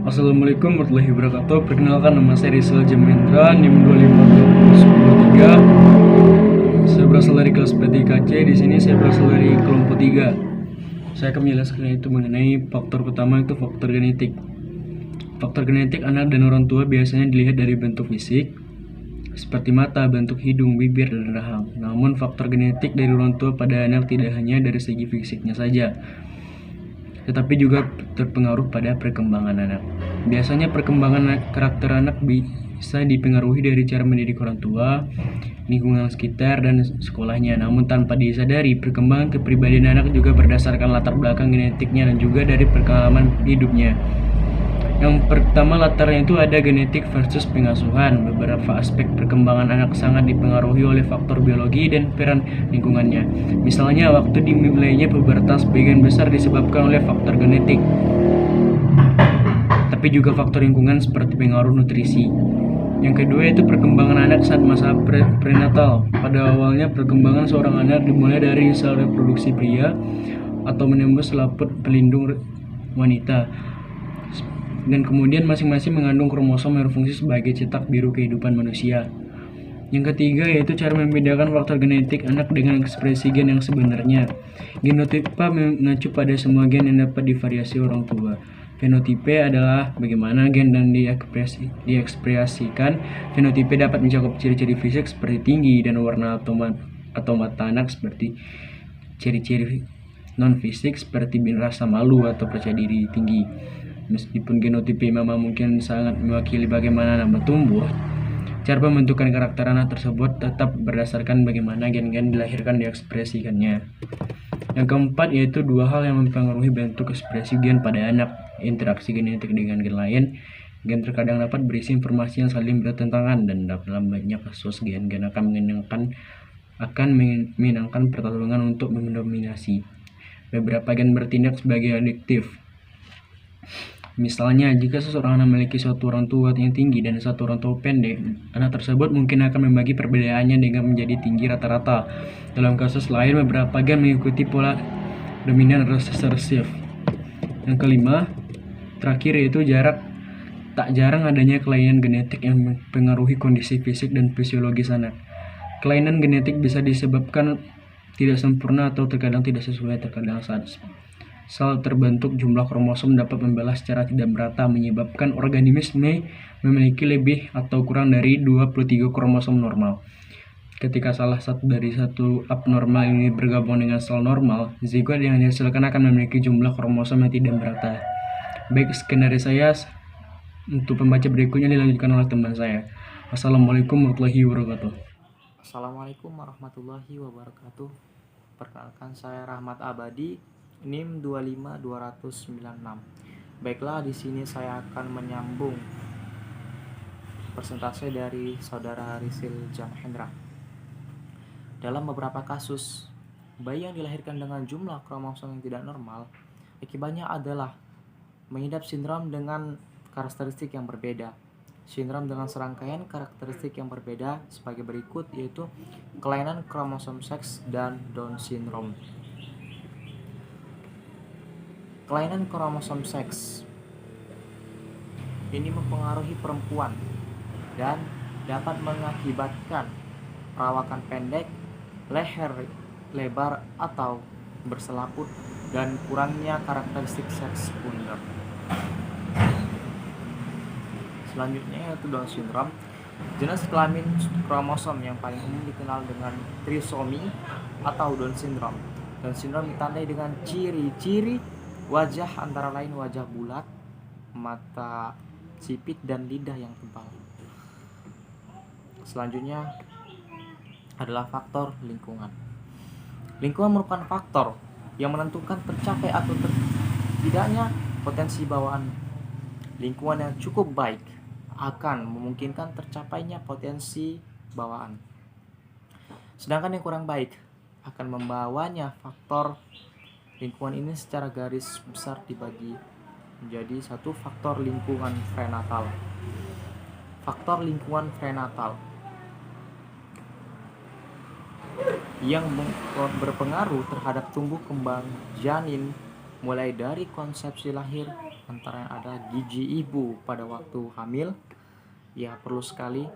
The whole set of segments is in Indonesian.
Assalamualaikum warahmatullahi wabarakatuh. Perkenalkan, nama saya Rizal Jamendra, NIM 252010 Saya berasal dari kelas P3C. Di sini saya berasal dari kelompok 3. Saya akan menjelaskan itu mengenai faktor pertama, itu faktor genetik. Faktor genetik anak dan orang tua biasanya dilihat dari bentuk fisik, seperti mata, bentuk hidung, bibir, dan rahang. Namun faktor genetik dari orang tua pada anak tidak hanya dari segi fisiknya saja, tetapi juga terpengaruh pada perkembangan anak. Biasanya perkembangan karakter anak bisa dipengaruhi dari cara mendidik orang tua, lingkungan sekitar, dan sekolahnya. Namun tanpa disadari, perkembangan kepribadian anak juga berdasarkan latar belakang genetiknya dan juga dari pengalaman hidupnya. Yang pertama, latarnya itu ada genetik versus pengasuhan. Beberapa aspek perkembangan anak sangat dipengaruhi oleh faktor biologi dan peran lingkungannya. Misalnya, waktu dimulainya pubertas sebagian besar disebabkan oleh faktor genetik, tapi juga faktor lingkungan seperti pengaruh nutrisi. Yang kedua itu perkembangan anak saat masa prenatal. Pada awalnya perkembangan seorang anak dimulai dari sel reproduksi pria atau menembus selaput pelindung wanita, dan kemudian masing-masing mengandung kromosom yang berfungsi sebagai cetak biru kehidupan manusia. Yang ketiga yaitu cara membedakan faktor genetik anak dengan ekspresi gen yang sebenarnya. Genotipe mengacu pada semua gen yang dapat divariasi orang tua. Fenotipe adalah bagaimana gen dan diekspresikan. Fenotipe dapat mencakup ciri-ciri fisik seperti tinggi dan warna atau mata anak, seperti ciri-ciri non-fisik seperti rasa malu atau percaya diri tinggi. Meskipun genotipe memang mungkin sangat mewakili bagaimana anak bertumbuh, cara pembentukan karakter anak tersebut tetap berdasarkan bagaimana gen-gen dilahirkan diekspresikannya. Yang keempat yaitu dua hal yang mempengaruhi bentuk ekspresi gen pada anak: interaksi genetik dengan gen lain. Gen terkadang dapat berisi informasi yang saling bertentangan, dan dalam banyak kasus gen-gen akan menyenangkan pertarungan untuk mendominasi. Beberapa gen bertindak sebagai adiktif. Misalnya, jika seseorang memiliki satu orang tua yang tinggi dan satu orang tua pendek, anak tersebut mungkin akan membagi perbedaannya dengan menjadi tinggi rata-rata. Dalam kasus lain, beberapa gen mengikuti pola dominan resesif. Yang kelima, terakhir yaitu jarak. Tak jarang adanya kelainan genetik yang mempengaruhi kondisi fisik dan fisiologis anak. Kelainan genetik bisa disebabkan tidak sempurna atau terkadang tidak sesuai. Terkadang saat sel terbentuk, jumlah kromosom dapat membelah secara tidak merata, menyebabkan organisme memiliki lebih atau kurang dari 23 kromosom normal. Ketika salah satu dari satu abnormal ini bergabung dengan sel normal, zigot yang dihasilkan akan memiliki jumlah kromosom yang tidak merata. Baik, sekian dari saya. Untuk pembaca berikutnya dilanjutkan oleh teman saya. Assalamualaikum warahmatullahi wabarakatuh. Assalamualaikum warahmatullahi wabarakatuh. Perkenalkan, saya Rahmat Abadi, NIM 25296. Baiklah, di sini saya akan menyambung persentase dari saudara Rizal Jamendra. Dalam beberapa kasus, bayi yang dilahirkan dengan jumlah kromosom yang tidak normal, akibatnya adalah mengidap sindrom dengan karakteristik yang berbeda. Sindrom dengan serangkaian karakteristik yang berbeda sebagai berikut, yaitu kelainan kromosom seks dan Down syndrome. Kelainan kromosom seks ini mempengaruhi perempuan dan dapat mengakibatkan perawakan pendek, leher lebar atau berselaput, dan kurangnya karakteristik seks bundar. Selanjutnya yaitu Down syndrome. Jenis kelamin kromosom yang paling umum dikenal dengan trisomi atau Down syndrome. Down syndrome ditandai dengan ciri-ciri wajah antara lain wajah bulat, mata sipit, dan lidah yang tebal. Selanjutnya adalah faktor lingkungan. Lingkungan merupakan faktor yang menentukan tercapai atau tidaknya potensi bawaan. Lingkungan yang cukup baik akan memungkinkan tercapainya potensi bawaan. Sedangkan yang kurang baik akan membawanya. Faktor lingkungan ini secara garis besar dibagi menjadi satu, faktor lingkungan prenatal. Faktor lingkungan prenatal yang berpengaruh terhadap tumbuh kembang janin mulai dari konsepsi lahir antara adalah gizi ibu pada waktu hamil, ya perlu sekali.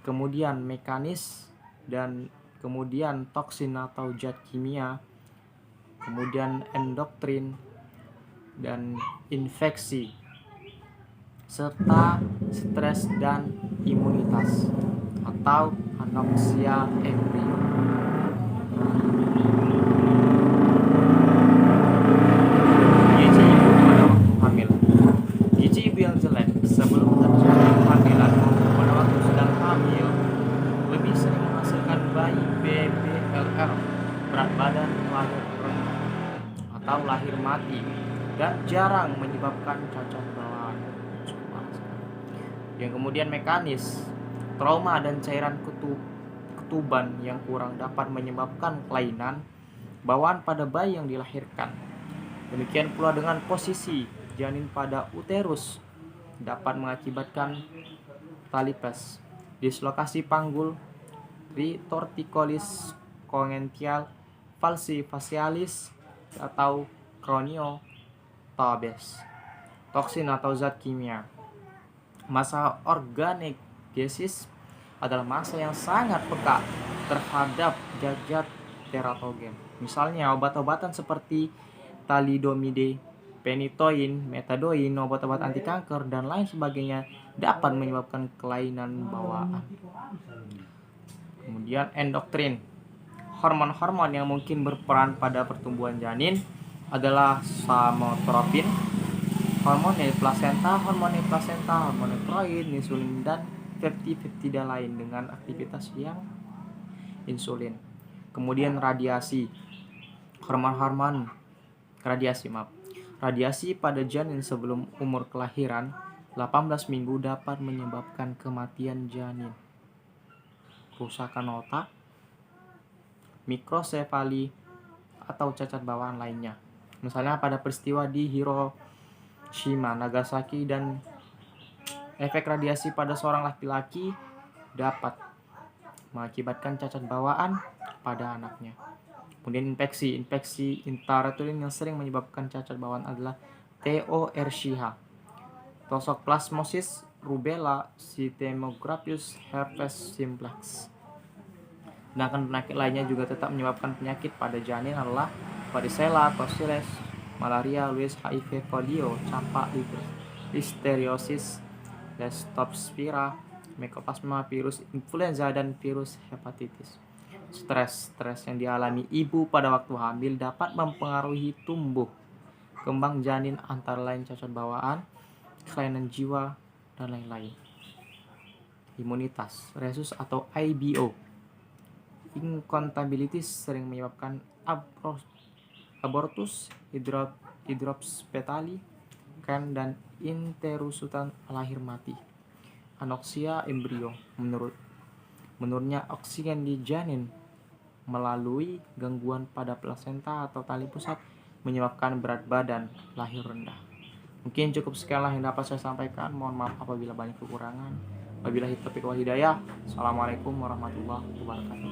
Kemudian mekanis dan kemudian toksin atau zat kimia, kemudian endokrin dan infeksi, serta stres dan imunitas atau anoksia embrio. Gizi ibu pada waktu hamil. Gizi ibu yang jelek sebelum terjadi kehamilan maupun pada waktu sedang hamil lebih sering menghasilkan bayi BBLR, berat badan lahir rendah atau lahir mati, dan jarang menyebabkan cacat bawaan. Yang kemudian mekanis, trauma dan cairan ketuban yang kurang dapat menyebabkan kelainan bawaan pada bayi yang dilahirkan. Demikian pula dengan posisi janin pada uterus dapat mengakibatkan talipes, dislokasi panggul, torticollis congenital, falsifacialis atau croniotabes, toksin atau zat kimia. Masa organogenesis adalah masa yang sangat peka terhadap zat teratogen. Misalnya obat-obatan seperti thalidomide, phenytoin, metadoin, obat-obat anti kanker dan lain sebagainya dapat menyebabkan kelainan bawaan. Kemudian endokrin. Hormon-hormon yang mungkin berperan pada pertumbuhan janin adalah somatostatin, hormon plasenta, hormon tiroid, insulin, dan peptida lain dengan aktivitas yang insulin. Kemudian radiasi. Radiasi pada janin sebelum umur kelahiran 18 minggu dapat menyebabkan kematian janin, kerusakan otak, mikrosefali, atau cacat bawaan lainnya. Misalnya pada peristiwa di Hiroshima, Nagasaki, dan efek radiasi pada seorang laki-laki dapat mengakibatkan cacat bawaan pada anaknya. Kemudian infeksi intrautrin yang sering menyebabkan cacat bawaan adalah TO-Ershia, Toxoplasmosis, Rubella, Cytomegalovirus, herpes simplex. Sedangkan penyakit lainnya juga tetap menyebabkan penyakit pada janin adalah varicella, toxosis, malaria, lues, HIV, polio, campak, listeriosis, leptospira, mycoplasma, virus influenza, dan virus hepatitis. Stres yang dialami ibu pada waktu hamil dapat mempengaruhi tumbuh kembang janin, antara lain cacat bawaan, kelainan jiwa, dan lain-lain. Imunitas, rhesus atau IBO, incompatibilities sering menyebabkan abortus, hidropspetali, dan interruption lahir mati. Anoksia embrio, menurunnya oksigen di janin melalui gangguan pada plasenta atau tali pusat menyebabkan berat badan lahir rendah. Mungkin cukup sekianlah yang dapat saya sampaikan. Mohon maaf apabila banyak kekurangan. Wabillahi taufiq wal hidayah. Assalamualaikum warahmatullahi wabarakatuh.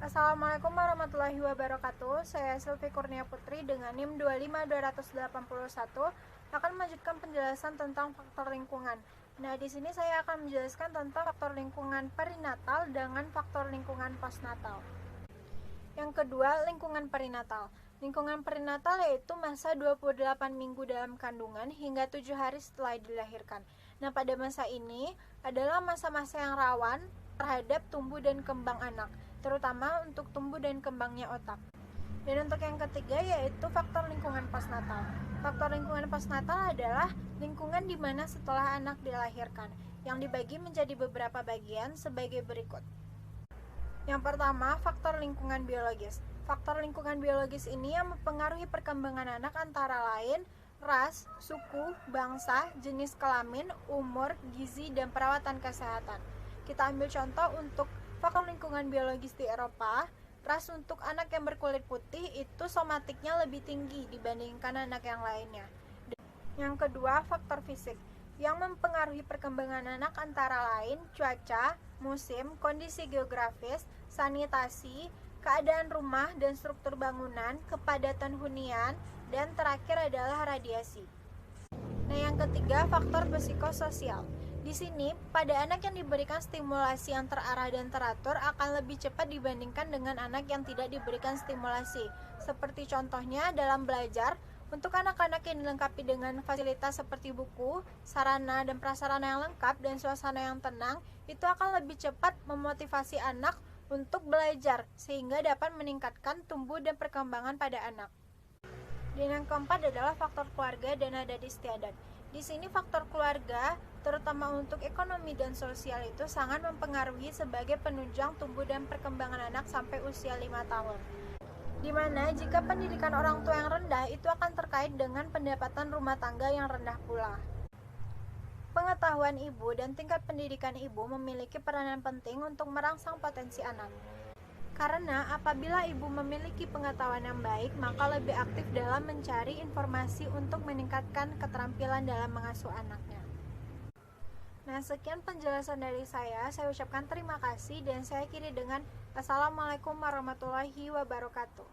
Assalamualaikum warahmatullahi wabarakatuh. Saya Silvi Kurnia Putri dengan NIM 25281 akan melanjutkan penjelasan tentang faktor lingkungan. Nah, di sini saya akan menjelaskan tentang faktor lingkungan perinatal dengan faktor lingkungan postnatal. Yang kedua, lingkungan perinatal. Lingkungan perinatal yaitu masa 28 minggu dalam kandungan hingga 7 hari setelah dilahirkan. Nah, pada masa ini adalah masa-masa yang rawan terhadap tumbuh dan kembang anak, terutama untuk tumbuh dan kembangnya otak. Dan untuk yang ketiga yaitu faktor lingkungan postnatal. Faktor lingkungan postnatal adalah lingkungan di mana setelah anak dilahirkan, yang dibagi menjadi beberapa bagian sebagai berikut. Yang pertama, faktor lingkungan biologis. Faktor lingkungan biologis ini yang mempengaruhi perkembangan anak antara lain ras, suku, bangsa, jenis kelamin, umur, gizi, dan perawatan kesehatan. Kita ambil contoh untuk faktor lingkungan biologis di Eropa. Ras untuk anak yang berkulit putih itu somatiknya lebih tinggi dibandingkan anak yang lainnya. Yang kedua, faktor fisik yang mempengaruhi perkembangan anak antara lain cuaca, musim, kondisi geografis, sanitasi, keadaan rumah dan struktur bangunan, kepadatan hunian, dan terakhir adalah radiasi. Nah, yang ketiga, faktor psikososial. Di sini, pada anak yang diberikan stimulasi yang terarah dan teratur akan lebih cepat dibandingkan dengan anak yang tidak diberikan stimulasi. Seperti contohnya dalam belajar, untuk anak-anak yang dilengkapi dengan fasilitas seperti buku, sarana dan prasarana yang lengkap, dan suasana yang tenang, itu akan lebih cepat memotivasi anak untuk belajar, sehingga dapat meningkatkan tumbuh dan perkembangan pada anak. Dan yang keempat adalah faktor keluarga dan adat istiadat. Di sini faktor keluarga, terutama untuk ekonomi dan sosial itu sangat mempengaruhi sebagai penunjang tumbuh dan perkembangan anak sampai usia 5 tahun. Dimana jika pendidikan orang tua yang rendah itu akan terkait dengan pendapatan rumah tangga yang rendah pula. Pengetahuan ibu dan tingkat pendidikan ibu memiliki peranan penting untuk merangsang potensi anak. Karena apabila ibu memiliki pengetahuan yang baik, maka lebih aktif dalam mencari informasi untuk meningkatkan keterampilan dalam mengasuh anaknya. Nah, sekian penjelasan dari saya ucapkan terima kasih dan saya akhiri dengan Assalamualaikum warahmatullahi wabarakatuh.